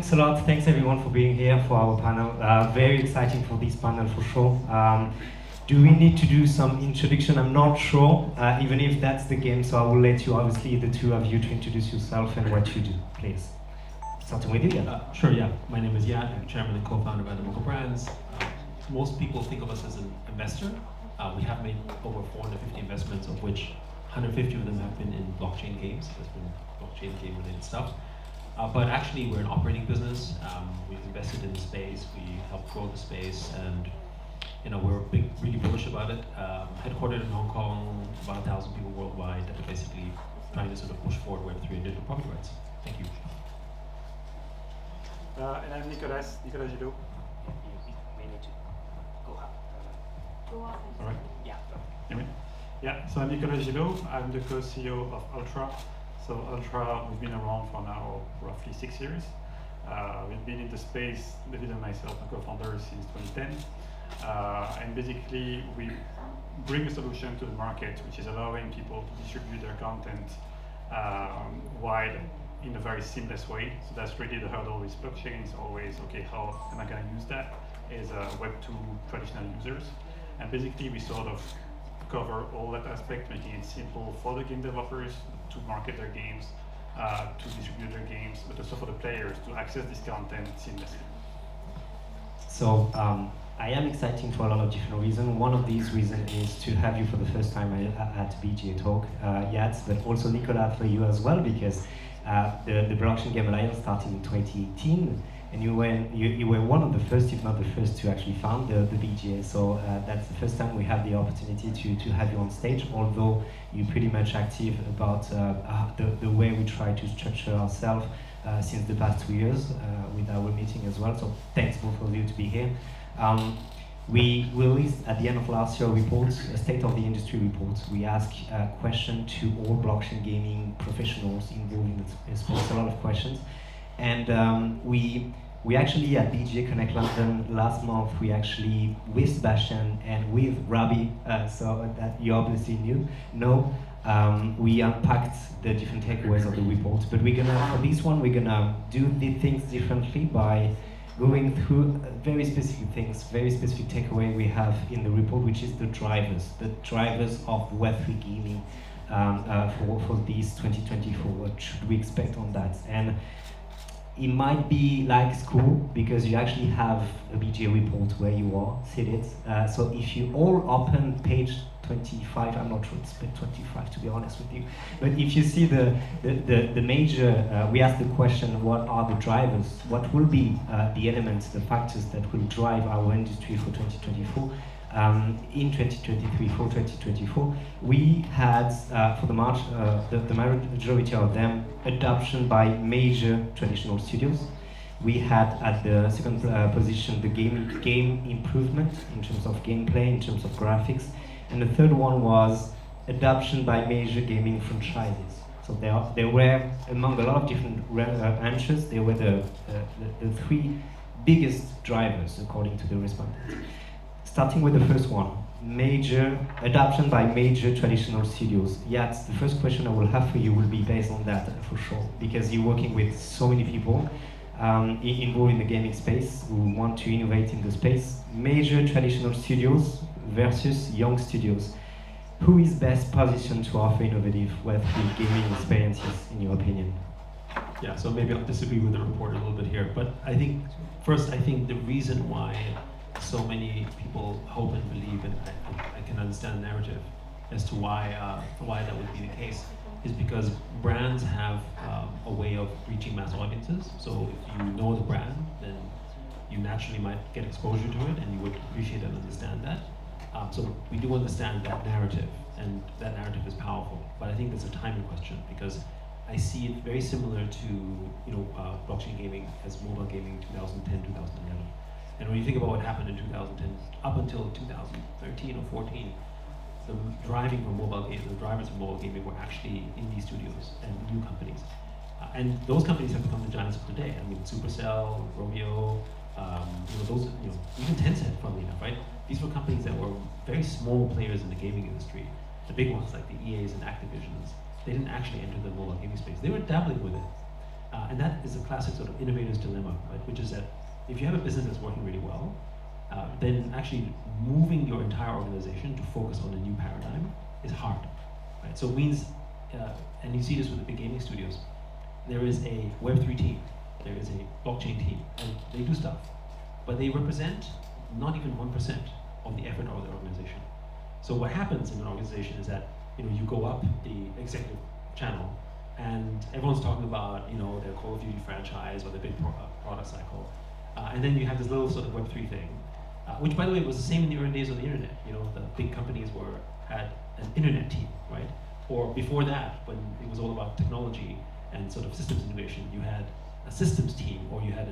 thanks a lot. Thanks everyone for being here for our panel. Very exciting for this panel for sure. Do we need to do some introduction? I'm not sure, even if that's the game. So I will let you, obviously, the two of you, to introduce yourself and what you do, please. Starting with you, Yat. Sure, yeah. My name is Yat. I'm chairman and co-founder of Animoca Brands. Most people think of us as an investor. We have made over 450 investments, of which 150 of them have been in blockchain games. There's been blockchain game-related stuff. But actually, we're an operating business. We've invested in the space. We help grow the space, and we're really bullish about it. Headquartered in Hong Kong, about 1,000 people worldwide, that are basically trying to sort of push forward Web3 and digital property rights. Thank you. And I'm Nicolas Gilot. We need to go up. Go up. All right. Yeah. Yeah, so I'm Nicolas Gilot. I'm the co-CEO of Ultra. So Ultra, we've been around for now roughly 6 years. We've been in the space, David and myself, my co-founder, since 2010. And basically, we bring a solution to the market, which is allowing people to distribute their content wide in a very seamless way. So that's really the hurdle with blockchain. Is always, okay, how am I going to use that as Web2 traditional users? And basically, we sort of cover all that aspect, making it simple for the game developers to market their games, to distribute their games, but also for the players to access this content seamlessly. So I am exciting for a lot of different reasons. One of these reasons is to have you for the first time at BGA Talk, Yat, but also Nicolas for you as well, because the Blockchain Game Alliance started in 2018, and you were one of the first, if not the first, to actually found the BGA. So that's the first time we have the opportunity to have you on stage, although you're pretty much active about the way we try to structure ourselves since the past 2 years with our meeting as well. So thanks both of you to be here. We released at the end of last year a state of the industry report. We ask questions to all blockchain gaming professionals involved in the space, a lot of questions. And we actually at BGA Connect London last month, we actually, with Sebastien and with Rabi, so that you obviously know, we unpacked the different takeaways of the report. But for this one, we're gonna do the things differently by going through very specific things, very specific takeaway we have in the report, which is the drivers of Web3 gaming for this 2024. What should we expect on that? And it might be like school, because you actually have a BGA report where you are seated. So if you all open page 25, I'm not sure it's page 25 to be honest with you, but if you see the major, we asked the question, what are the drivers? What will be the elements, the factors that will drive our industry for 2024? In 2023, for 2024, we had, for the majority of them, adoption by major traditional studios. We had at the second position the game improvement in terms of gameplay, in terms of graphics. And the third one was adoption by major gaming franchises. So they were, among a lot of different answers, they were the three biggest drivers according to the respondents. Starting with the first one, major adoption by major traditional studios. Yat, the first question I will have for you will be based on that for sure, because you're working with so many people involved in the gaming space who want to innovate in the space. Major traditional studios versus young studios. Who is best positioned to offer innovative Web3 gaming experiences, in your opinion? Yeah, so maybe I'll disagree with the report a little bit here, but I think the reason why so many people hope and believe, and I can understand the narrative as to why that would be the case, is because brands have a way of reaching mass audiences. So if you know the brand, then you naturally might get exposure to it, and you would appreciate and understand that. So we do understand that narrative, and that narrative is powerful. But I think it's a timing question, because I see it very similar to blockchain gaming as mobile gaming 2010, 2011. And when you think about what happened in 2010 up until 2013 or 14, the drivers for mobile gaming were actually indie studios and new companies. And those companies have become the giants of today. I mean, Supercell, Rovio, even Tencent, funnily enough, right? These were companies that were very small players in the gaming industry. The big ones like the EAs and Activisions, they didn't actually enter the mobile gaming space. They were dabbling with it. And that is a classic sort of innovator's dilemma, right? Which is that if you have a business that's working really well, then actually moving your entire organization to focus on a new paradigm is hard, right? So it means, and you see this with the big gaming studios, there is a Web3 team, there is a blockchain team, and they do stuff, but they represent not even 1% of the effort of the organization. So what happens in an organization is that you go up the executive channel, and everyone's talking about their Call of Duty franchise or the big product cycle, and then you have this little sort of Web3 thing, which by the way was the same in the early days of the internet. The big companies had an internet team, right? Or before that, when it was all about technology and sort of systems integration, you had a systems team, or you had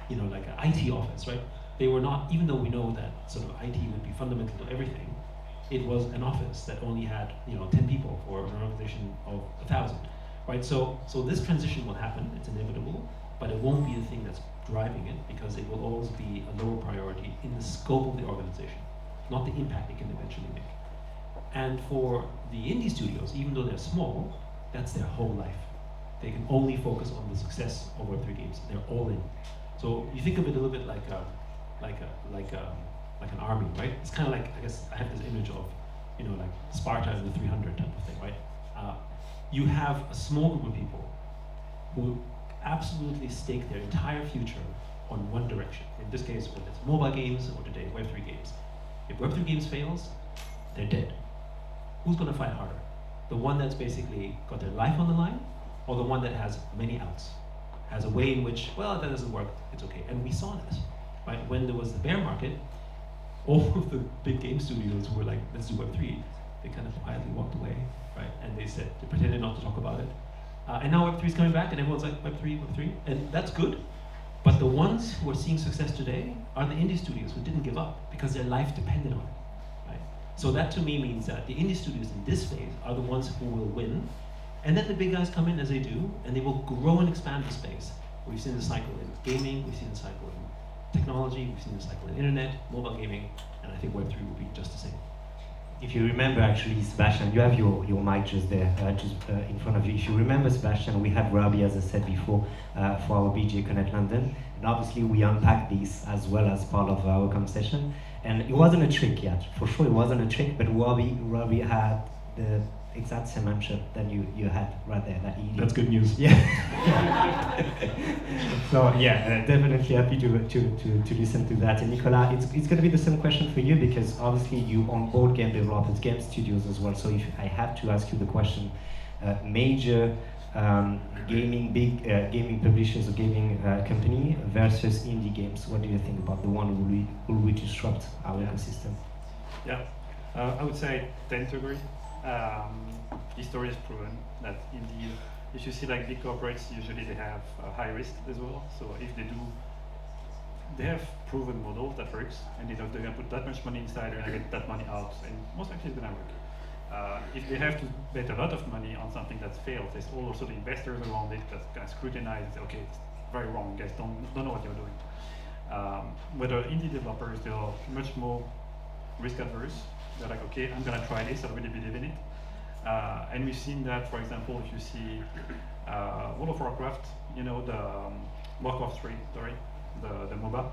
like an IT office, right? They were not, even though we know that sort of IT would be fundamental to everything, it was an office that only had 10 people for an organization of 1,000, right? So this transition will happen, it's inevitable, but it won't be the thing that's driving it, because it will always be a lower priority in the scope of the organization, not the impact it can eventually make. And for the indie studios, even though they're small, that's their whole life. They can only focus on the success of Web3 games. They're all in. So you think of it a little bit like an army, right? It's kind of like, I guess I have this image of, like Sparta in the 300 type of thing, right? You have a small group of people who absolutely stake their entire future on one direction. In this case, whether it's mobile games or today Web3 games. If Web3 games fails, they're dead. Who's going to fight harder? The one that's basically got their life on the line, or the one that has many outs? Has a way in which, well, that doesn't work, it's okay. And we saw this, right? When there was the bear market, all of the big game studios were like, let's do Web3. They kind of quietly walked away, right? And they pretended not to talk about it. And now Web3 is coming back, and everyone's like, Web3, Web3, and that's good. But the ones who are seeing success today are the indie studios who didn't give up because their life depended on it, right? So that to me means that the indie studios in this phase are the ones who will win, and then the big guys come in as they do, and they will grow and expand the space. We've seen the cycle in gaming, we've seen the cycle in technology, we've seen the cycle in internet, mobile gaming, and I think Web3 will be just the same. If you remember, actually, Sebastien, you have your mic just there, in front of you. If you remember, Sebastien, we had Robbie, as I said before, for our BGA Connect London. And obviously, we unpacked this as well as part of our conversation. And it wasn't a trick yet. For sure, it wasn't a trick, but Robbie had the exact same answer that you had right there. That's good news. Yeah. So yeah, definitely happy to listen to that. And Nicolas, it's going to be the same question for you, because obviously you onboard game developers, game studios as well. So if I have to ask you the question, major gaming gaming publishers or gaming company versus indie games, what do you think about the one who will disrupt our ecosystem? Yeah, I would say I tend to agree. History has proven that indeed, if you see like big corporates, usually they have high risk as well. So if they have proven models that works, and they're gonna put that much money inside, they're gonna get that money out, and most likely it's gonna work. If they have to bet a lot of money on something that's failed, there's also the investors around it that can scrutinize and say, okay, it's very wrong, guys, don't know what you're doing. Whether indie developers, they are much more risk adverse. They're like, okay, I'm gonna try this, I really believe in it. And we've seen that, for example, if you see World of Warcraft, the Warcraft 3, sorry, the MOBA,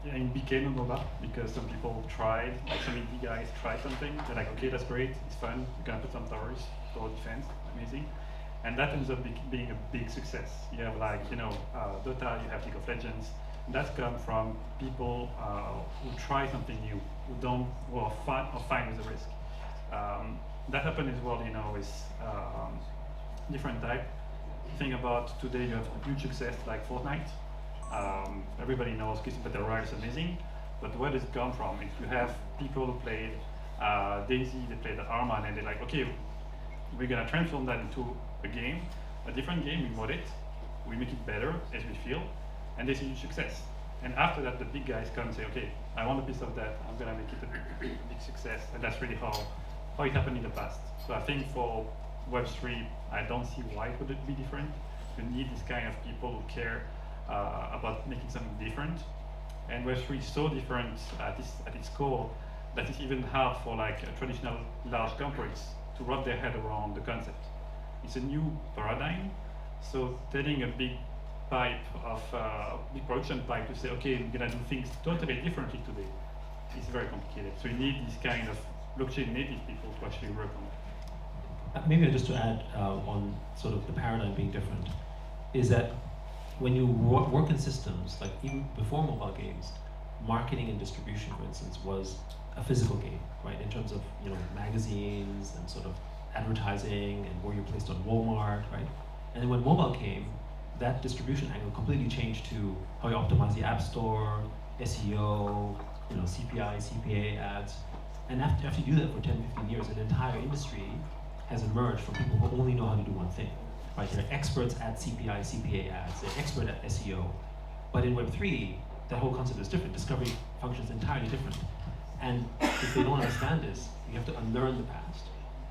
it became a MOBA because some people tried, like some indie guys tried something, they're like, okay, that's great, it's fun, you can put some towers for defense, amazing. And that ends up being a big success. You have like, Dota, you have League of Legends, and that's come from people who try something new, who are fine with the risk. That happened as well, with different type. Think about today, you have huge success like Fortnite. Everybody knows Kiss Battle Royale is amazing, but where does it come from? If you have people who played Daisy, they played Arma, and they're like, okay, we're gonna transform that into a game, a different game, we mod it, we make it better as we feel, and they see huge success. And after that, the big guys come and say, okay, I want a piece of that, I'm gonna make it a big success, and that's really how it happened in the past. So I think for Web3, I don't see why it would be different. You need this kind of people who care about making something different. And Web3 is so different at its core that it's even hard for like traditional large corporates to wrap their head around the concept. It's a new paradigm. So telling a big pipe of big production pipe to say, okay, we're gonna do things totally differently today, is very complicated. So you need this kind of blockchain native people to actually work on it. Maybe just to add on sort of the paradigm being different, is that when you work in systems, like even before mobile games, marketing and distribution, for instance, was a physical game, right? In terms of magazines and sort of advertising and where you're placed on Walmart, right? And then when mobile came, that distribution angle completely changed to how you optimize the app store, SEO, CPI, CPA ads. And after you do that for 10, 15 years, an entire industry has emerged from people who only know how to do one thing, right? They're experts at CPI, CPA ads, they're expert at SEO. But in Web3, that whole concept is different. Discovery functions entirely different. And if they don't understand this, you have to unlearn the past.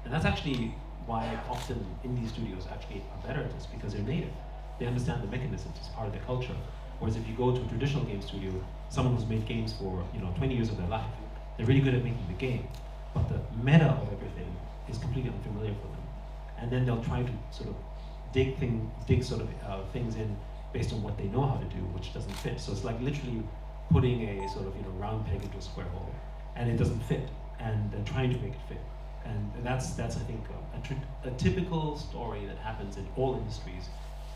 And that's actually why often indie studios actually are better at this, because they're native. They understand the mechanisms, it's part of their culture. Whereas if you go to a traditional game studio, someone who's made games for 20 years of their life, they're really good at making the game, but the meta of everything is completely unfamiliar for them. And then they'll try to sort of dig things in based on what they know how to do, which doesn't fit. So it's like literally putting a sort of round peg into a square hole, and it doesn't fit, and they're trying to make it fit. And that's I think a typical story that happens in all industries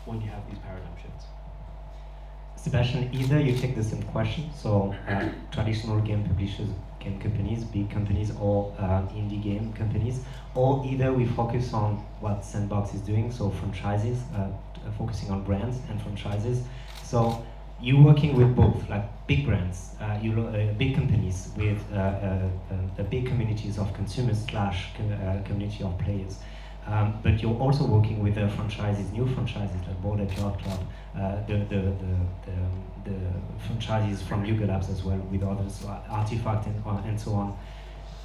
when you have these paradigm shifts. Sebastien, either you take the same question, so traditional game publishers, game companies, big companies, or indie game companies, or either we focus on what Sandbox is doing, so franchises, focusing on brands and franchises. So you're working with both, like big brands, big companies with big communities of consumers / community of players. But you're also working with franchises, new franchises like Borget, Club, the franchises from Yuga Labs as well, with others, Artifact and so on.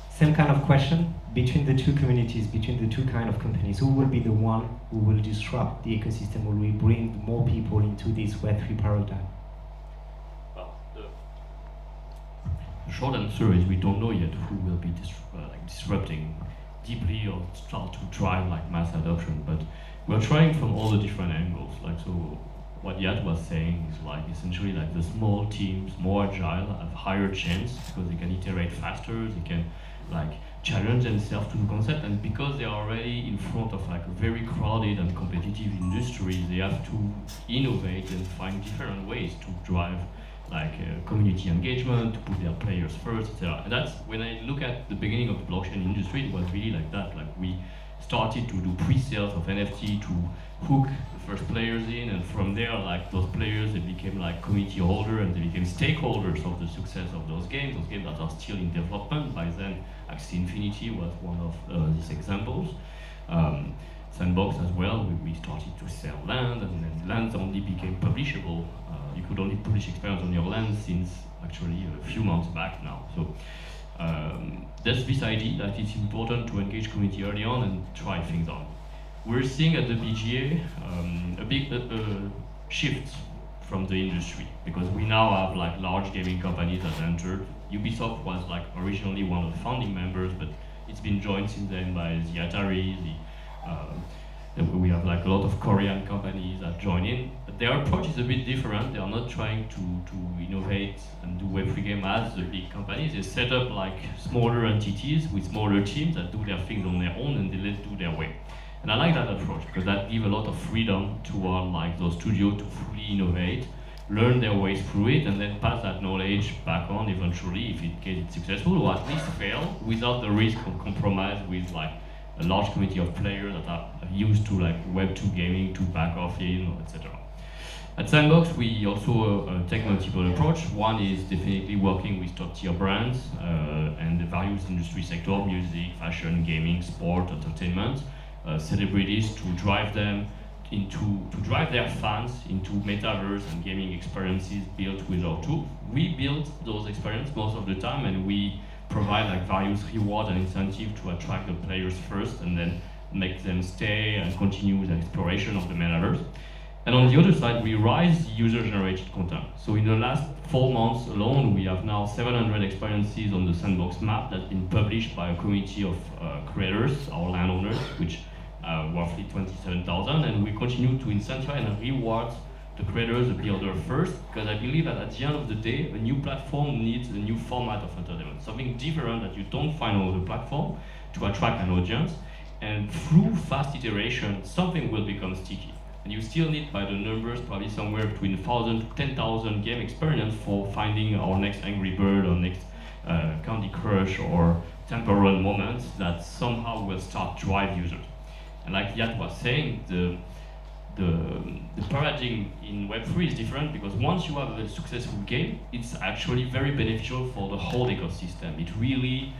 Same kind of question between the two communities, between the two kind of companies. Who will be the one who will disrupt the ecosystem? Will we bring more people into this Web3 paradigm? Well, the short answer is we don't know yet who will be disrupting deeply or start to drive mass adoption, but we're trying from all the different angles. So what Yat was saying is essentially the small teams, more agile, have higher chance because they can iterate faster, they can challenge themselves to the concept, and because they are already in front of a very crowded and competitive industry, they have to innovate and find different ways to drive community engagement, to put their players first, etc. And that's when I look at the beginning of the blockchain industry, it was really like that. We started to do pre-sales of NFT to hook the first players in, and from there, those players, they became community holder, and they became stakeholders of the success of those games that are still in development. By then, Axie Infinity was one of these examples. Sandbox as well, we started to sell land, and then lands only became publishable. You could only publish experience on your land since actually a few months back now. So there's this idea that it's important to engage community early on and try things out. We're seeing at the BGA a big shift from the industry, because we now have large gaming companies that entered. Ubisoft was originally one of the founding members, but it's been joined since then by the Atari, we have a lot of Korean companies that join in, but their approach is a bit different. They are not trying to innovate and do Web3 game as the big companies. They set up smaller entities with smaller teams that do their things on their own, and they let do their way. And I like that approach, because that gives a lot of freedom to those studios to fully innovate, learn their ways through it, and then pass that knowledge back on eventually if it gets successful, or at least fail without the risk of compromise with a large community of players that are used to Web2 gaming to back off in, etc. At Sandbox, we also take multiple approach. One is definitely working with top tier brands and the various industry sector, music, fashion, gaming, sport, entertainment, celebrities, to drive them to drive their fans into metaverse and gaming experiences built with our tool. We build those experiences most of the time, and we provide various rewards and incentives to attract the players first, and then make them stay and continue the exploration of the metaverse. And on the other side, we raise user-generated content. So in the last 4 months alone, we have now 700 experiences on the Sandbox map that's been published by a community of creators, our landowners, which roughly 27,000, and we continue to incentivize and reward the creators, the builder first, because I believe that at the end of the day, a new platform needs a new format of entertainment, something different that you don't find on other platform to attract an audience, and through fast iteration, something will become sticky. And you still need, by the numbers, probably somewhere between 1,000 to 10,000 game experience for finding our next Angry Bird or next Candy Crush or Temple Run moments that somehow will start drive users. And like Yat was saying, the paradigm in Web3 is different because once you have a successful game, it's actually very beneficial for the whole ecosystem. It really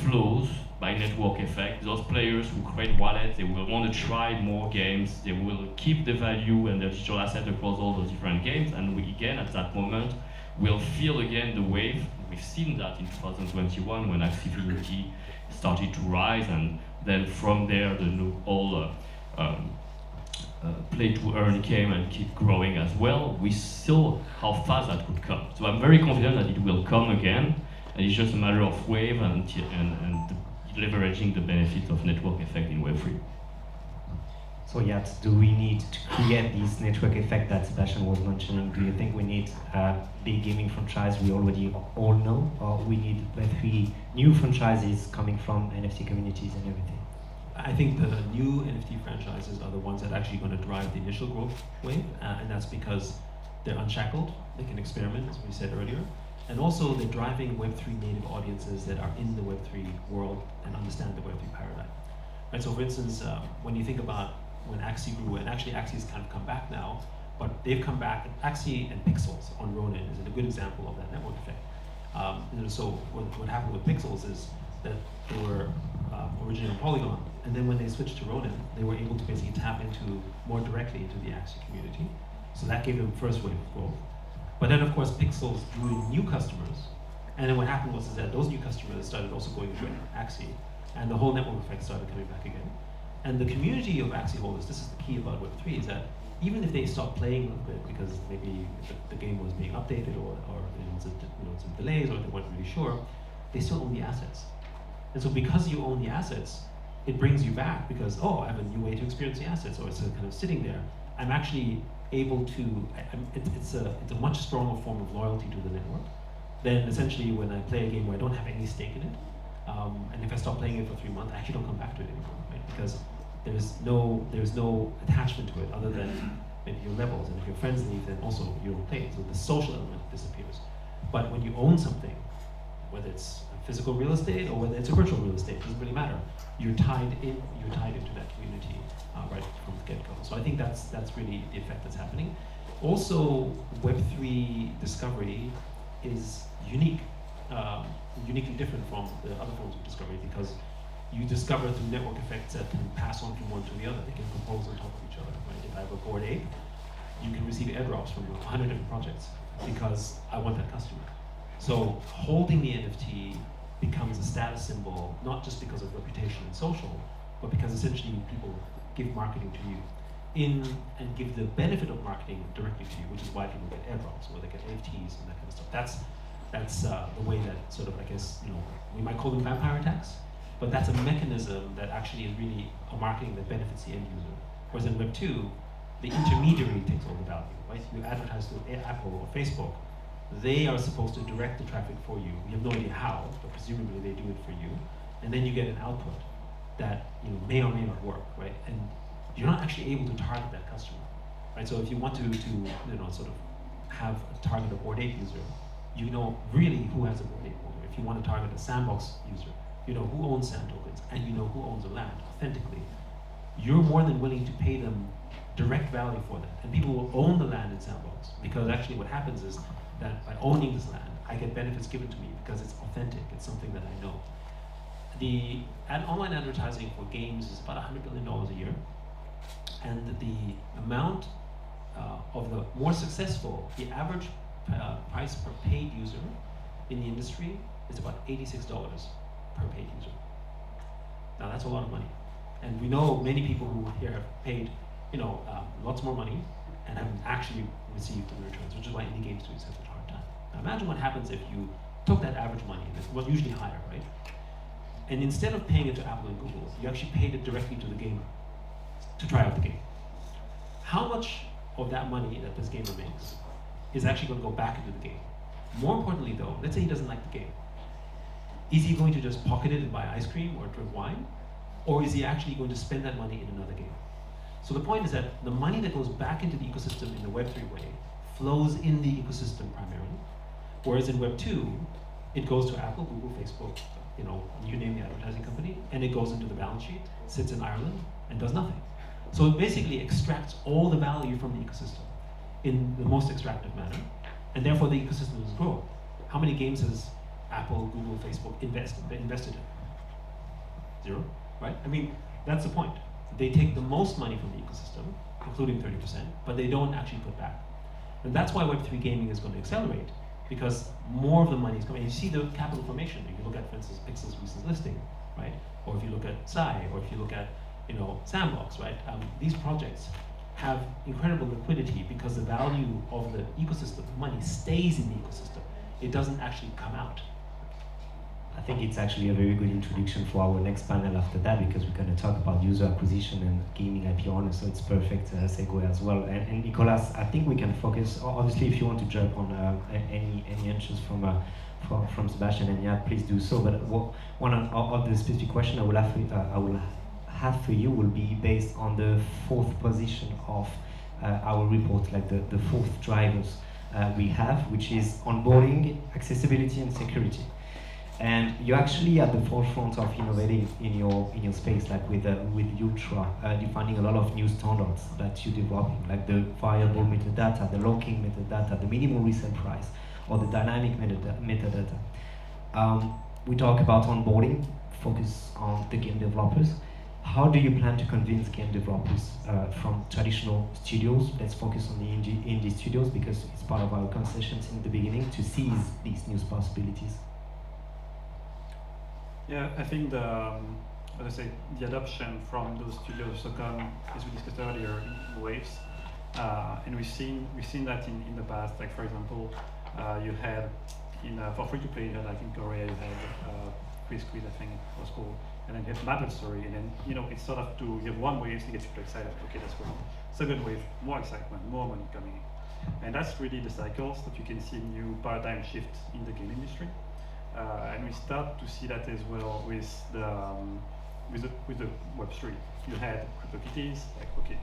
flows by network effect. Those players who create wallets, they will want to try more games, they will keep the value and the digital asset across all those different games, and we again at that moment will feel again the wave. We've seen that in 2021 when accessibility started to rise, and then from there the whole play to earn came and keep growing as well. We saw how fast that would come. So I'm very confident that it will come again, and it's just a matter of wave and leveraging the benefits of network effect in Web3. So Yat, do we need to create this network effect that Sebastien was mentioning? Do you think we need a big gaming franchise we already all know, or we need Web3 new franchises coming from NFT communities and everything? I think the new NFT franchises are the ones that are actually going to drive the initial growth wave, and that's because they're unshackled, they can experiment, as we said earlier, and also they're driving Web3 native audiences that are in the Web3 world and understand the Web3 paradigm. Right, so for instance, when you think about when Axie grew, and actually Axie's kind of come back now, but they've come back, Axie and Pixels on Ronin is a good example of that network effect. So what happened with Pixels is that they were originally on Polygon, and then when they switched to Ronin, they were able to basically tap into more directly into the Axie community. So that gave them first wave of growth. But then of course Pixels drew in new customers, and then what happened was that those new customers started also going to Axie, and the whole network effect started coming back again. And the community of Axie holders, this is the key about Web3, is that even if they stopped playing a little bit because maybe the game was being updated or some delays or they weren't really sure, they still own the assets. And so because you own the assets, it brings you back because, oh, I have a new way to experience the assets, or it's kind of sitting there. I'm actually able to, it's a much stronger form of loyalty to the network than essentially when I play a game where I don't have any stake in it. And if I stop playing it for 3 months, I actually don't come back to it anymore, right? Because there's no attachment to it other than maybe your levels, and if your friends leave, then also you don't play it. So the social element disappears. But when you own something, whether it's physical real estate or whether it's a virtual real estate, it doesn't really matter. You're tied into that community right from the get-go. So I think that's really the effect that's happening. Also, Web3 discovery is unique. Uniquely different from the other forms of discovery because you discover through network effects that can pass on from one to the other. They can compose on top of each other. Right? If I have a Bored Ape, you can receive airdrops from 100 different projects because I want that customer. So holding the NFT becomes a status symbol, not just because of reputation and social, but because essentially people give marketing to you and give the benefit of marketing directly to you, which is why people get airdrops or they get NFTs and that kind of stuff. That's the way that sort of, I guess, we might call them vampire attacks, but that's a mechanism that actually is really a marketing that benefits the end user. Whereas in Web2, the intermediary takes all the value, right? You advertise to Apple or Facebook, they are supposed to direct the traffic for you. You have no idea how, but presumably they do it for you. And then you get an output that may or may not work, right? And you're not actually able to target that customer, right? So if you want to sort of have a target of Bored Ape user, you know really who has a Bored Ape holder. If you want to target a Sandbox user, you know who owns sand tokens, and you know who owns the land authentically. You're more than willing to pay them direct value for that. And people will own the land in Sandbox because actually what happens is that by owning this land, I get benefits given to me because it's authentic, it's something that I know. The online advertising for games is about $100 billion a year. And the amount of the more successful, the average price per paid user in the industry is about $86 per paid user. Now that's a lot of money. And we know many people who here have paid lots more money and haven't actually received the returns, which is why indie game studios have such a hard time. Now imagine what happens if you took that average money, and it was usually higher, right? And instead of paying it to Apple and Google, you actually paid it directly to the gamer to try out the game. How much of that money that this gamer makes is actually going to go back into the game? More importantly though, let's say he doesn't like the game. Is he going to just pocket it and buy ice cream or drink wine? Or is he actually going to spend that money in another game? So the point is that the money that goes back into the ecosystem in the Web3 way flows in the ecosystem primarily, whereas in Web2, it goes to Apple, Google, Facebook, you name the advertising company, and it goes into the balance sheet, sits in Ireland, and does nothing. So it basically extracts all the value from the ecosystem in the most extractive manner, and therefore the ecosystem doesn't grow. How many games has Apple, Google, Facebook invested in? 0, right? I mean, that's the point. They take the most money from the ecosystem, including 30%, but they don't actually put back. And that's why Web3 gaming is going to accelerate, because more of the money is coming. You see the capital formation. If you look at, for instance, Pixel's recent listing, right? Or if you look at Psy, or if you look at, Sandbox, right? These projects have incredible liquidity because the value of the ecosystem, money stays in the ecosystem. It doesn't actually come out. I think it's actually a very good introduction for our next panel after that, because we're going to talk about user acquisition and gaming IP owners, so it's perfect segue as well. And Nicolas, I think we can focus, obviously if you want to jump on any answers from Sebastien and Yat, please do so, but one of the specific question I will have for you will be based on the 4th position of our report, like the 4th drivers we have, which is onboarding, accessibility and security. And you're actually at the forefront of innovating in your space, like with Ultra, defining a lot of new standards that you're developing, like the variable metadata, the locking metadata, the minimum resale price, or the dynamic metadata. We talk about onboarding, focus on the game developers. How do you plan to convince game developers from traditional studios? Let's focus on the indie studios, because it's part of our conversations in the beginning, to seize these new possibilities. Yeah, I think the adoption from those studios to come, as we discussed earlier, in waves, and we've seen that in the past. Like for example, you had for free to play, you had like in Korea, you had Quiz, I think it was called, and then you had Maple Story, and then it's sort of you have one wave to get people excited. Okay, that's great. Second wave, more excitement, more money coming in, and that's really the cycles that you can see a new paradigm shift in the game industry. And we start to see that as well with the Web3. You had CryptoKitties, like okay,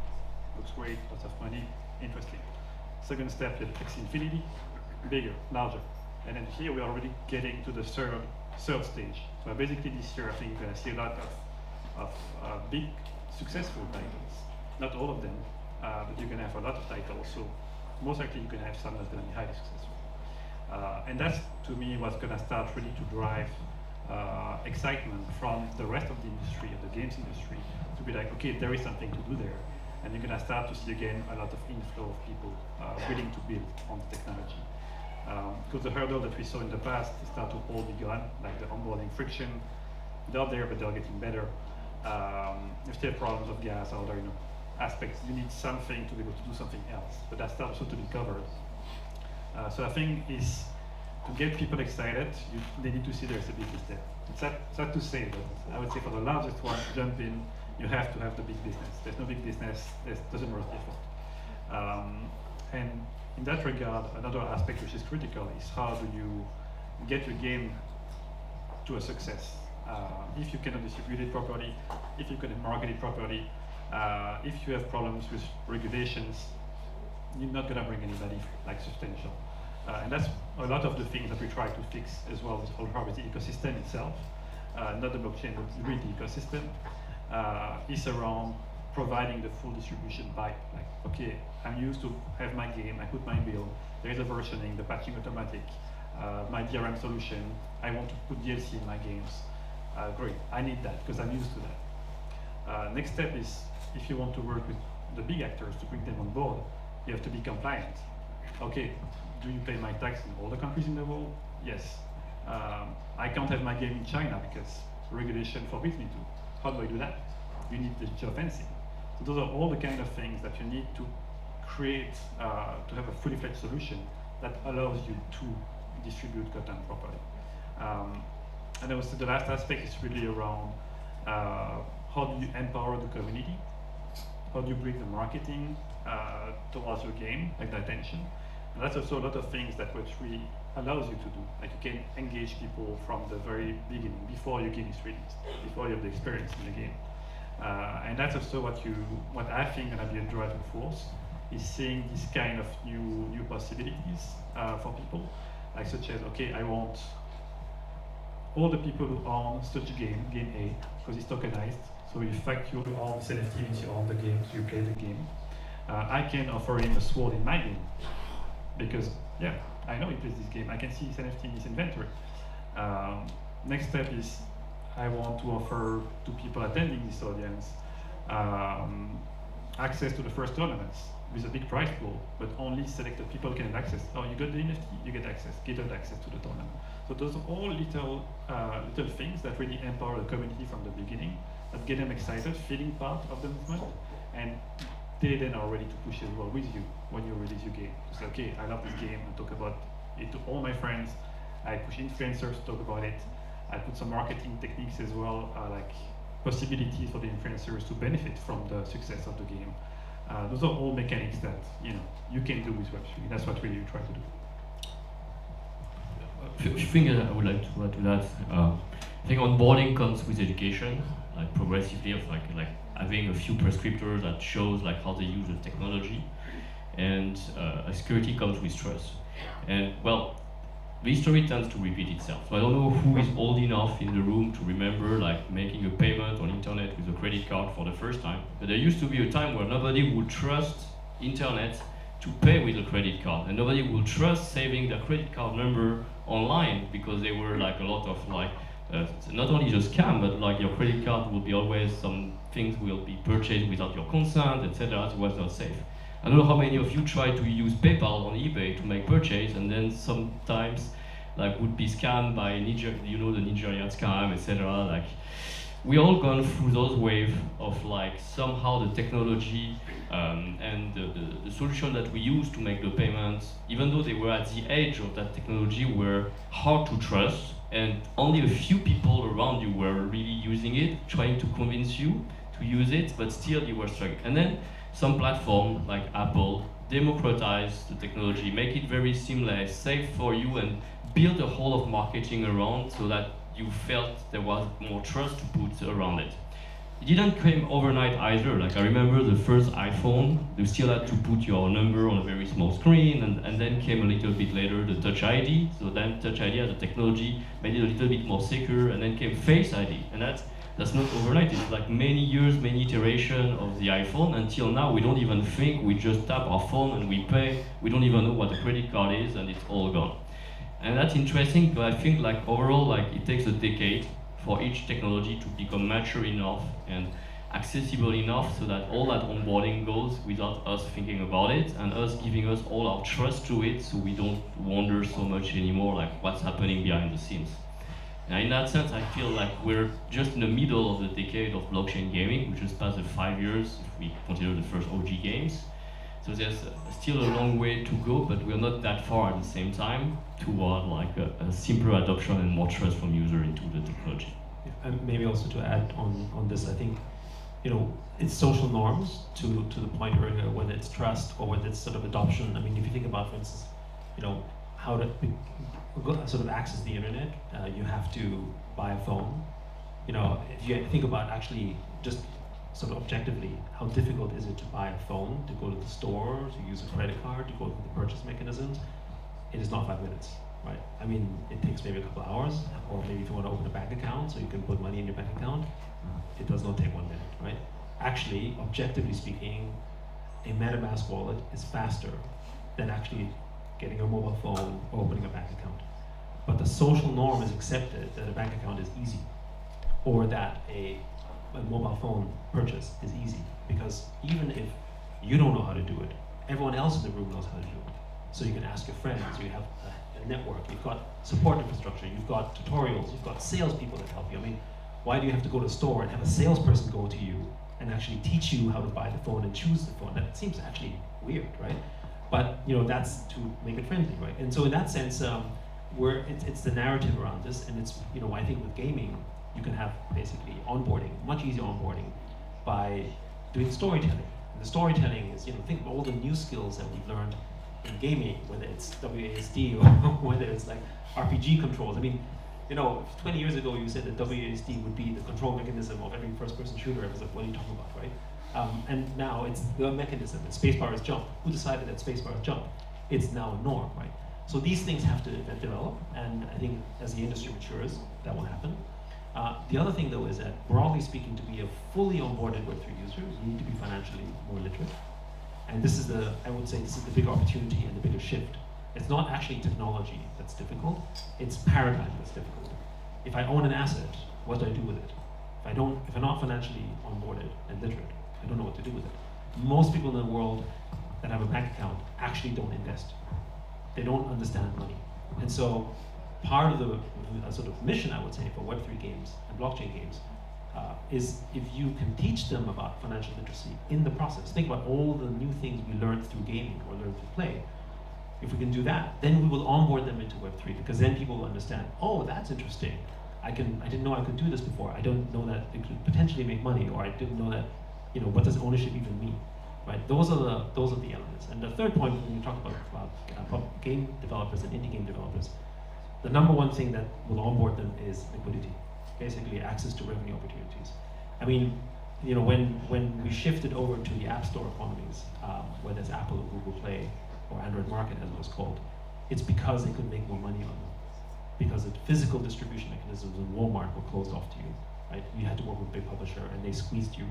looks great, lots of money, interesting. Second step, you had X Infinity, bigger, larger, and then here we're already getting to the third stage. So basically this year, I think you're going to see a lot of big, successful titles. Not all of them, but you're going to have a lot of titles. So most likely you're going to have some that's going to be highly successful. And that's, to me, what's going to start really to drive excitement from the rest of the industry, of the games industry, to be like, okay, there is something to do there. And you're going to start to see, again, a lot of inflow of people willing to build on the technology. Because the hurdle that we saw in the past start to all be gone, like the onboarding friction. They're there, but they're getting better. If still have problems of gas or other aspects, you need something to be able to do something else. But that starts also to be covered. So I think is to get people excited, they need to see there's a business there. It's sad to say, but I would say for the largest one to jump in, you have to have the big business. There's no big business, it doesn't worth the effort. And in that regard, another aspect which is critical is how do you get your game to a success. If you cannot distribute it properly, if you cannot market it properly, if you have problems with regulations, you're not going to bring anybody like substantial. And that's a lot of the things that we try to fix as well with Ultra, with the ecosystem itself, not the blockchain, but really the ecosystem, is around providing the full distribution pipe. Like, okay, I'm used to have my game, I put my build, there is a versioning, the patching automatic, my DRM solution, I want to put DLC in my games. Great, I need that because I'm used to that. Next step is, if you want to work with the big actors to bring them on board, you have to be compliant. Okay, do you pay my tax in all the countries in the world? Yes. I can't have my game in China because regulation forbids me to. How do I do that? You need the geofencing. So those are all the kind of things that you need to create to have a fully fledged solution that allows you to distribute content properly. And then the last aspect is really around how do you empower the community? How do you bring the marketing towards your game, like the attention? And that's also a lot of things that Web3 allows you to do. Like you can engage people from the very beginning, before your game is released, before you have the experience in the game. And that's also what I think gonna be a driving force, is seeing this kind of new possibilities for people, like such as, okay, I want all the people who own such a game A, because it's tokenized. So in fact, you own this NFT, means you own the game, so you play the game. I can offer him a sword in my game, because yeah, I know he plays this game. I can see his NFT in his inventory. Next step is I want to offer to people attending this audience access to the first tournaments with a big prize pool, but only selected people can have access. Oh, you got the NFT, you get access, gated access to the tournament. So those are all little things that really empower the community from the beginning, that get them excited, feeling part of the movement, and they then are ready to push as well with you when you release your game. It's like, okay, I love this game, I talk about it to all my friends, I push influencers to talk about it, I put some marketing techniques as well, like possibilities for the influencers to benefit from the success of the game. Those are all mechanics that you can do with Web3. That's what really we try to do. A few things I would like to add to that. I think onboarding comes with education, like progressively, of like having a few prescriptors that shows like how they use the technology, and security comes with trust. And well, the history tends to repeat itself. So I don't know who is old enough in the room to remember like making a payment on internet with a credit card for the first time. But there used to be a time where nobody would trust internet to pay with a credit card, and nobody would trust saving their credit card number online, because they were like a lot of like not only just scam, but like your credit card will be always, some things will be purchased without your consent, etc. It was not safe. I don't know how many of you try to use PayPal on eBay to make purchase, and then sometimes like would be scammed by the Nigerian scam, etc. Like we all gone through those waves of like somehow the technology and the solution that we use to make the payments, even though they were at the edge of that technology, were hard to trust, and only a few people around you were really using it, trying to convince you to use it, but still you were struggling. And then some platform like Apple democratize the technology, make it very seamless, safe for you, and build a whole of marketing around so that you felt there was more trust to put around it. It didn't come overnight either. Like I remember the first iPhone, you still had to put your number on a very small screen, and then came a little bit later the Touch ID. So then Touch ID as a technology made it a little bit more secure, and then came Face ID. And that's not overnight. It's like many years, many iterations of the iPhone. Until now, we don't even think, we just tap our phone and we pay. We don't even know what a credit card is, and it's all gone. And that's interesting, but I think like overall, like it takes a decade for each technology to become mature enough and accessible enough so that all that onboarding goes without us thinking about it, and us giving us all our trust to it, so we don't wonder so much anymore like what's happening behind the scenes. And in that sense, I feel like we're just in the middle of the decade of blockchain gaming. We just passed the 5 years if we consider the first OG games. So there's still a long way to go, but we're not that far at the same time toward like a simpler adoption and more trust from user into the technology. Yeah, and maybe also to add on this, I think, it's social norms to the point earlier, whether it's trust or whether it's sort of adoption. I mean, if you think about, for instance, how to sort of access the internet, you have to buy a phone. If you think about actually just sort of objectively, how difficult is it to buy a phone, to go to the store, to use a credit card, to go through the purchase mechanisms? It is not 5 minutes, right? I mean, it takes maybe a couple of hours, or maybe if you want to open a bank account so you can put money in your bank account, it does not take 1 minute, right? Actually, objectively speaking, a MetaMask wallet is faster than actually getting a mobile phone or opening a bank account. But the social norm is accepted that a bank account is easy, or that a mobile phone purchase is easy, because even if you don't know how to do it, everyone else in the room knows how to do it. So you can ask your friends, you have a network, you've got support infrastructure, you've got tutorials, you've got salespeople that help you. I mean, why do you have to go to a store and have a salesperson go to you and actually teach you how to buy the phone and choose the phone? That seems actually weird, right? But that's to make it friendly, right? And so in that sense, where it's the narrative around this, and it's, you know, I think with gaming, you can have basically onboarding, much easier onboarding, by doing storytelling. And the storytelling is, you know, think of all the new skills that we've learned in gaming, whether it's WASD or whether it's like RPG controls. I mean, you know, 20 years ago you said that WASD would be the control mechanism of every first-person shooter. I was like, what are you talking about, right? And now it's the mechanism. And spacebar is jump. Who decided that spacebar is jump? It's now a norm, right? So these things have to develop, and I think as the industry matures, that will happen. The other thing, though, is that broadly speaking, to be a fully onboarded Web3 user, you need to be financially more literate. And this is I would say, this is the big opportunity and the bigger shift. It's not actually technology that's difficult, it's paradigm that's difficult. If I own an asset, what do I do with it? If I'm not financially onboarded and literate, I don't know what to do with it. Most people in the world that have a bank account actually don't invest. They don't understand money. And so part of the sort of mission, I would say, for Web3 games and blockchain games is if you can teach them about financial literacy in the process. Think about all the new things we learned through gaming or learned through play. If we can do that, then we will onboard them into Web3, because then people will understand, oh, that's interesting. I didn't know I could do this before. I don't know that it could potentially make money, or I didn't know that, you know, what does ownership even mean? Right? Those are the elements. And the third point, when you talk about game developers and indie game developers, the number one thing that will onboard them is liquidity, basically access to revenue opportunities. I mean, you know, when we shifted over to the App Store economies, whether it's Apple or Google Play or Android Market, as it was called, it's because they could make more money on them. Because the physical distribution mechanisms in Walmart were closed off to you, right? You had to work with a big publisher, and they squeezed you.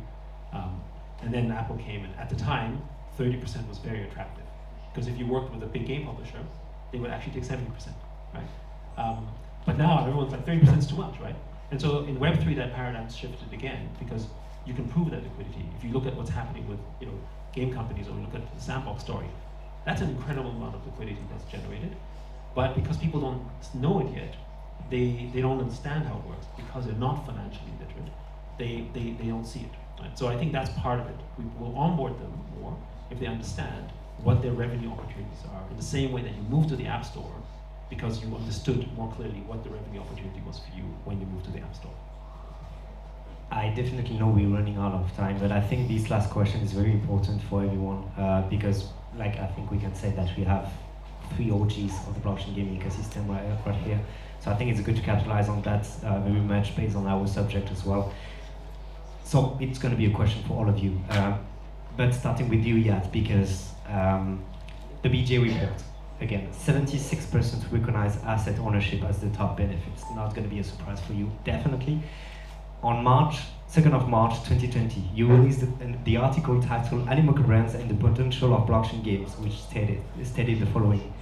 And then Apple came, and at the time, 30% was very attractive. Because if you worked with a big game publisher, they would actually take 70%, right? But now everyone's like, 30% is too much, right? And so in Web3, that paradigm shifted again, because you can prove that liquidity. If you look at what's happening with, you know, game companies, or look at the Sandbox story, that's an incredible amount of liquidity that's generated. But because people don't know it yet, they don't understand how it works, because they're not financially literate, they don't see it. Right? So I think that's part of it. We will onboard them more if they understand what their revenue opportunities are, in the same way that you move to the App Store because you understood more clearly what the revenue opportunity was for you when you moved to the App Store. I definitely know we're running out of time, but I think this last question is very important for everyone, because, like, I think we can say that we have 3 OGs of the blockchain gaming ecosystem right here. So I think it's good to capitalize on that very much based on our subject as well. So it's going to be a question for all of you, but starting with you, Yat, because the BJ report, again, 76% recognize asset ownership as the top benefit. It's not going to be a surprise for you, definitely. On 2nd of March 2020, you released the article titled Animoca Brands and the Potential of Blockchain Games, which stated the following.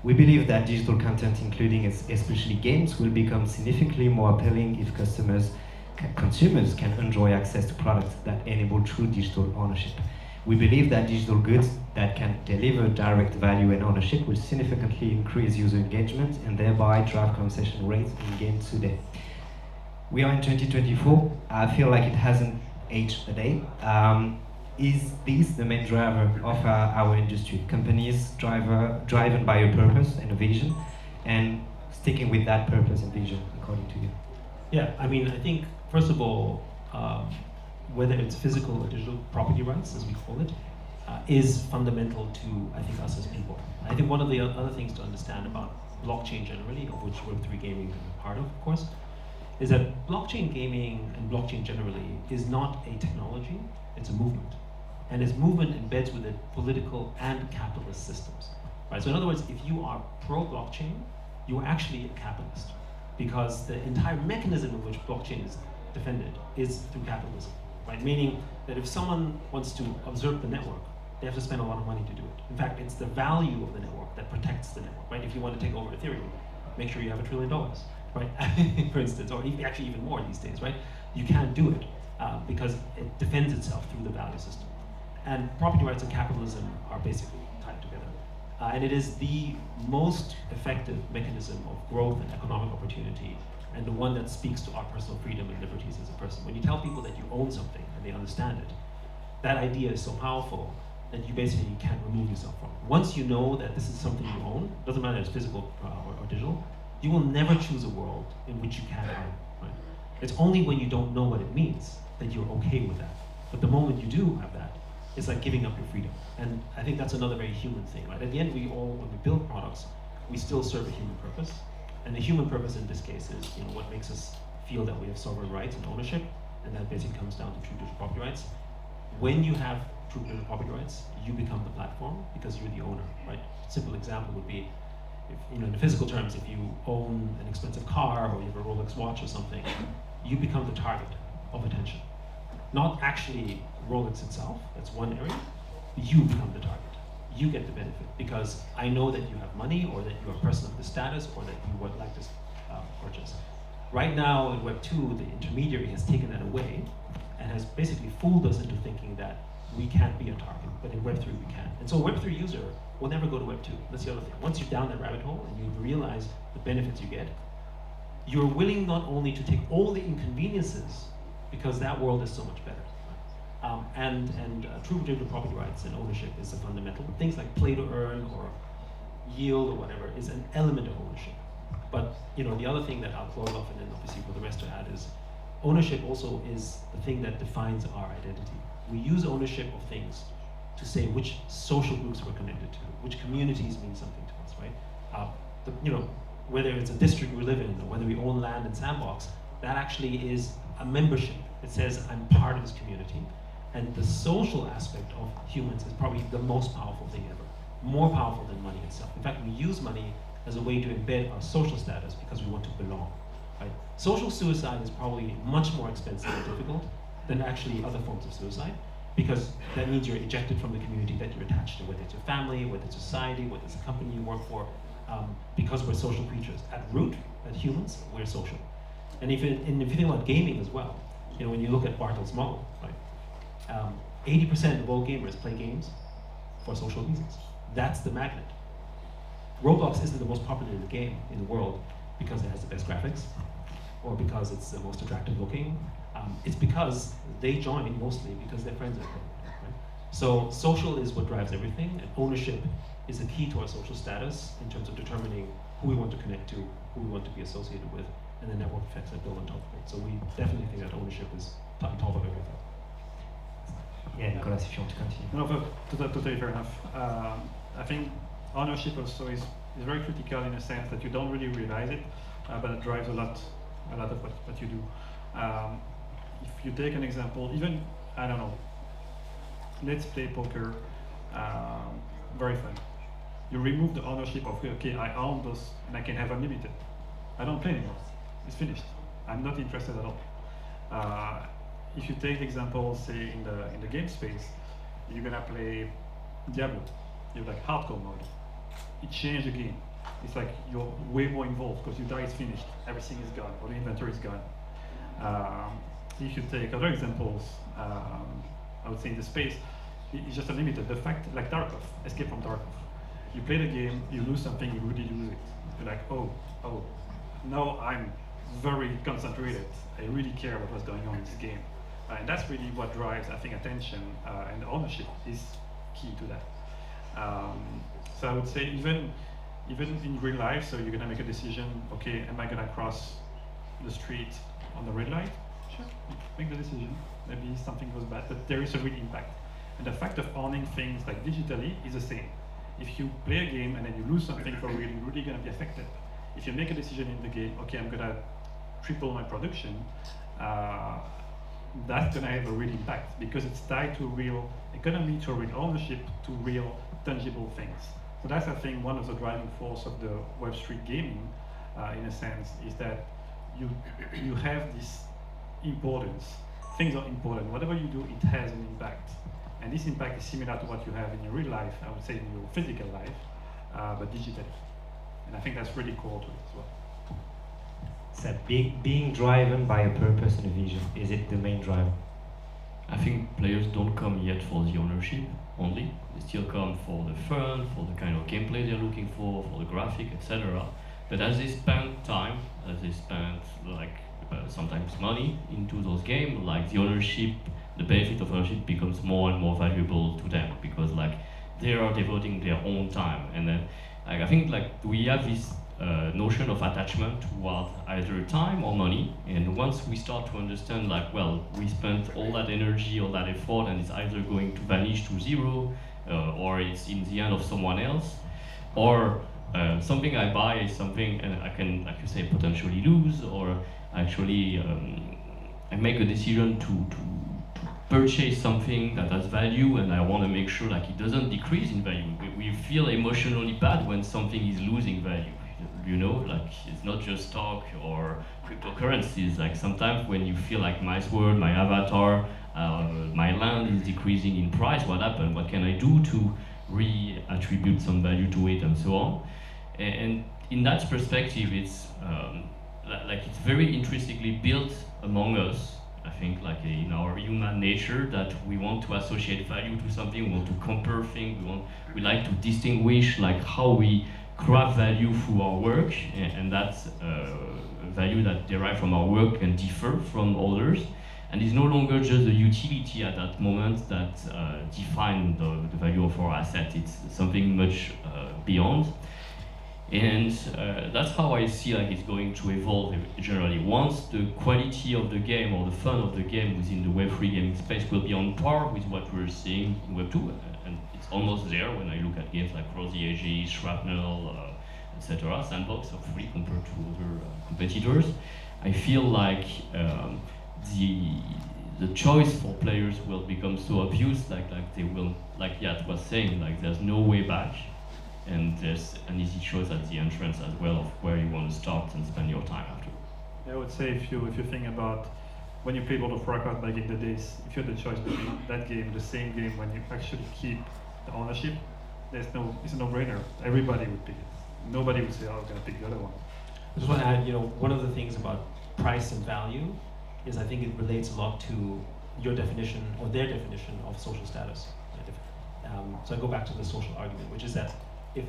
We believe that digital content, including especially games, will become significantly more appealing if consumers can enjoy access to products that enable true digital ownership. We believe that digital goods that can deliver direct value and ownership will significantly increase user engagement and thereby drive conversation rates in games today. We are in 2024. I feel like it hasn't aged a day. Is this the main driver of our industry? Companies driven by a purpose and a vision, and sticking with that purpose and vision, according to you? Yeah, I mean, I think, first of all, whether it's physical or digital property rights, as we call it, is fundamental to, I think, us as people. I think one of the other things to understand about blockchain generally, of which Web3 Gaming is a part of course, is that blockchain gaming and blockchain generally is not a technology, it's a movement. And its movement embeds with it political and capitalist systems. Right? So in other words, if you are pro-blockchain, you are actually a capitalist, because the entire mechanism in which blockchain is defended is through capitalism. Right? Meaning that if someone wants to observe the network, they have to spend a lot of money to do it. In fact, it's the value of the network that protects the network. Right? If you want to take over Ethereum, make sure you have $1 trillion. Right? For instance, or actually even more these days, right? You can't do it because it defends itself through the value system. And property rights and capitalism are basically tied together. And it is the most effective mechanism of growth and economic opportunity, and the one that speaks to our personal freedom and liberties as a person. When you tell people that you own something and they understand it, that idea is so powerful that you basically can't remove yourself from it. Once you know that this is something you own, doesn't matter if it's physical or digital, You will never choose a world in which you can't own, right? It's only when you don't know what it means that you're okay with that. But the moment you do have that, it's like giving up your freedom. And I think that's another very human thing, right? At the end, when we build products, we still serve a human purpose. And the human purpose in this case is, what makes us feel that we have sovereign rights and ownership, and that basically comes down to true digital property rights. When you have true digital property rights, you become the platform because you're the owner, right? Simple example would be, if, in the physical terms, if you own an expensive car or you have a Rolex watch or something, you become the target of attention. Not actually Rolex itself, that's one area, you become the target. You get the benefit because I know that you have money or that you're a person of the status or that you would like to purchase. Right now in Web2, the intermediary has taken that away and has basically fooled us into thinking that we can't be a target, but in Web3 we can. And so a Web3 user will never go to Web2. That's the other thing. Once you're down that rabbit hole and you realize the benefits you get, you're willing not only to take all the inconveniences because that world is so much better. True digital property rights and ownership is a fundamental. Things like play to earn or yield or whatever is an element of ownership. But the other thing that I'll close off and then obviously for the rest to add is ownership also is the thing that defines our identity. We use ownership of things to say which social groups we're connected to, which communities mean something to us, right? Whether it's a district we live in or whether we own land in Sandbox, that actually is a membership. It says I'm part of this community. And the social aspect of humans is probably the most powerful thing ever, more powerful than money itself. In fact, we use money as a way to embed our social status because we want to belong, right? Social suicide is probably much more expensive and difficult than actually other forms of suicide because that means you're ejected from the community that you're attached to, whether it's your family, whether it's society, whether it's a company you work for, because we're social creatures. At root, as humans, we're social. And if you think about gaming as well, when you look at Barthel's model, right? 80% of all gamers play games for social reasons. That's the magnet. Roblox isn't the most popular game in the world because it has the best graphics or because it's the most attractive looking. It's because they join mostly because their friends are playing. Right? So social is what drives everything, and ownership is a key to our social status in terms of determining who we want to connect to, who we want to be associated with, and the network effects that build on top of it. So we definitely think that ownership is on top of everything. Yeah, Nicolas, if you want to continue. No, totally fair enough. I think ownership also is very critical in a sense that you don't really realize it, but it drives a lot of what you do. If you take an example, even, I don't know, let's play poker, very fun. You remove the ownership of, okay, I own those and I can have unlimited. I don't play anymore, it's finished. I'm not interested at all. If you take the example, say in the game space, you're gonna play Diablo. You have like hardcore mode. It changed the game. It's like you're way more involved because you die, it's finished. Everything is gone, or the inventory is gone. If you take other examples, I would say in the space, it's just unlimited. The fact, like Tarkov, Escape from Tarkov. You play the game, you lose something, you really lose it. You're like, oh, now I'm very concentrated. I really care about what's going on in this game. And that's really what drives, I think, attention, and ownership is key to that. So I would say even in real life, so you're gonna make a decision, okay, am I gonna cross the street on the red light? Sure, make the decision. Maybe something goes bad, but there is a real impact. And the fact of owning things like digitally is the same. If you play a game and then you lose something for real, you're really gonna be affected. If you make a decision in the game, okay, I'm gonna triple my production, that's gonna have a real impact because it's tied to real economy, to real ownership, to real tangible things. So that's, I think, one of the driving force of the Web3 gaming, in a sense, is that you have this importance. Things are important. Whatever you do, it has an impact. And this impact is similar to what you have in your real life, I would say in your physical life, but digitally. And I think that's really core to it as well. So being driven by a purpose and a vision, is it the main driver? I think players don't come yet for the ownership only. They still come for the fun, for the kind of gameplay they're looking for the graphic, etc. But as they spend time, as they spend sometimes money into those games, like the ownership, the benefit of ownership becomes more and more valuable to them because they are devoting their own time. And then I think we have this notion of attachment toward either time or money. And once we start to understand, like, well, we spent all that energy, all that effort, and it's either going to vanish to zero, or it's in the hand of someone else, or something I buy is something and I can, like you say, potentially lose, or actually I make a decision to purchase something that has value, and I want to make sure like it doesn't decrease in value. We feel emotionally bad when something is losing value. You know, like it's not just stock or cryptocurrencies. Like sometimes when you feel like my sword, my avatar, my land is decreasing in price, what happened? What can I do to reattribute some value to it, and so on? And in that perspective, it's like it's very intrinsically built among us. I think like in our human nature that we want to associate value to something, we want to compare things, we like to distinguish like how we craft value through our work, and that's value that derive from our work can differ from others, and it's no longer just the utility at that moment that define the value of our asset. It's something much beyond. And that's how I see like it's going to evolve generally. Once the quality of the game or the fun of the game within the Web3 gaming space will be on par with what we're seeing in Web2, and it's almost there when I look at games like Cross the Edges, Shrapnel, etc., Sandbox are free compared to other competitors. I feel like the choice for players will become so obvious, like they will, like Yat was saying, like there's no way back. And there's an easy choice at the entrance as well of where you want to start and spend your time after. I would say if you think about when you played World of Warcraft back in the days, if you had the choice between that game, the same game, when you actually keep the ownership, it's a no-brainer. Everybody would pick it. Nobody would say, "Oh, I'm gonna pick the other one." I just want to add, one of the things about price and value is I think it relates a lot to your definition or their definition of social status. Right? So I go back to the social argument, which is that if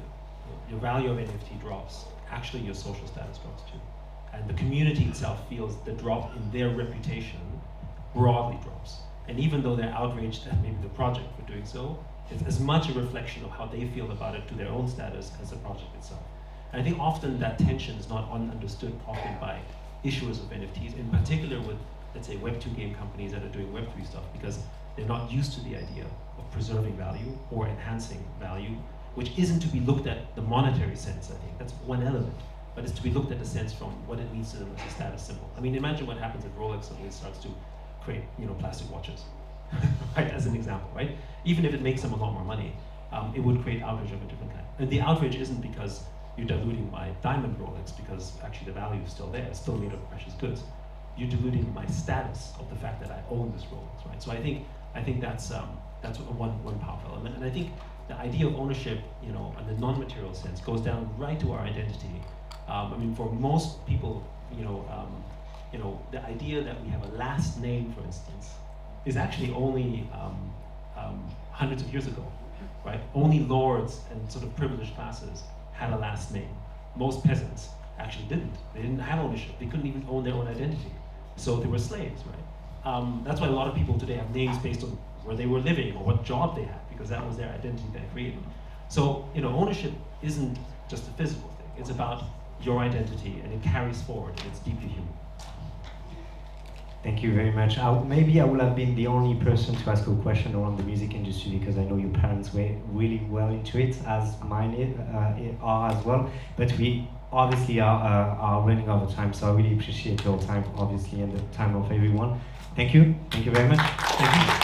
your value of NFT drops, actually your social status drops too. And the community itself feels the drop in their reputation broadly drops. And even though they're outraged at maybe the project for doing so, it's as much a reflection of how they feel about it to their own status as the project itself. And I think often that tension is not understood often by issuers of NFTs, in particular with, let's say, Web2 game companies that are doing Web3 stuff, because they're not used to the idea of preserving value or enhancing value, which isn't to be looked at the monetary sense, I think. That's one element. But it's to be looked at the sense from what it means to them as a status symbol. I mean, imagine what happens if Rolex suddenly starts to create, plastic watches, right, as an example, right? Even if it makes them a lot more money, it would create outrage of a different kind. And the outrage isn't because you're diluting my diamond Rolex, because actually the value is still there, it's still made of precious goods. You're diluting my status of the fact that I own this Rolex, right? So I think that's one powerful element. And I think the idea of ownership, in the non-material sense, goes down right to our identity. I mean, for most people, the idea that we have a last name, for instance, is actually only hundreds of years ago, right? Only lords and sort of privileged classes had a last name. Most peasants actually didn't. They didn't have ownership. They couldn't even own their own identity. So they were slaves, right? That's why a lot of people today have names based on where they were living or what job they had, because that was their identity they created. So, ownership isn't just a physical thing. It's about your identity, and it carries forward, and it's deeply human. Thank you very much. Maybe I would have been the only person to ask a question around the music industry, because I know your parents were really well into it, as mine are as well. But we obviously are running out of time, so I really appreciate your time, obviously, and the time of everyone. Thank you. Thank you very much. Thank you.